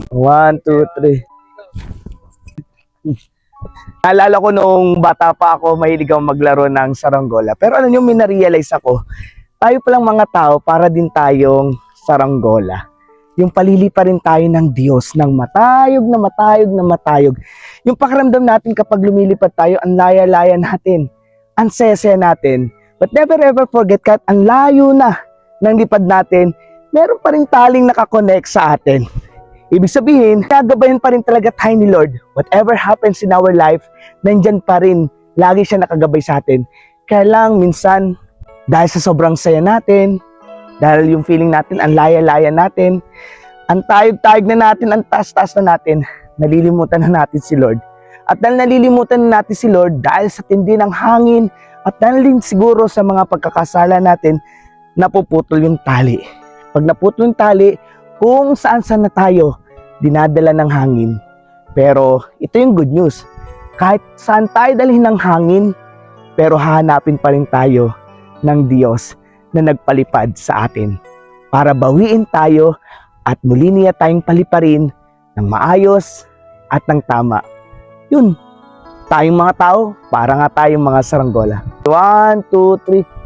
One, two, three. Naalala ko noong bata pa ako, mahilig akong maglaro ng saranggola. Pero alam nyo, minarealize ako, tayo palang mga tao, para din tayong saranggola. Yung palili pa rin tayo ng Diyos, ng matayog na matayog na matayog. Yung pakiramdam natin kapag lumilipad tayo, ang laya-laya natin, ang sese natin. But never ever forget, kahit ang layo na ng lipad natin, meron pa rin taling nakakonect sa atin. Ibig sabihin, nagabayan pa rin talaga tayo ni Lord. Whatever happens in our life, nandyan pa rin. Lagi siya nakagabay sa atin. Kaya lang, minsan, dahil sa sobrang saya natin, dahil yung feeling natin, ang laya-laya natin, ang tayog-tayog na natin, ang taas-taas na natin, nalilimutan na natin si Lord. At dahil nalilimutan na natin si Lord, dahil sa tindi ng hangin, at dahil din siguro sa mga pagkakasala natin, napuputol yung tali. Pag naputol yung tali, kung saan-saan na tayo, dinadala ng hangin. Pero ito yung good news. Kahit saan tayo dalhin ng hangin, pero hahanapin pa rin tayo ng Diyos na nagpalipad sa atin para bawiin tayo at muli niya tayong paliparin ng maayos at ng tama. Yun, tayong mga tao, para nga tayong mga saranggola. 1, 2, 3.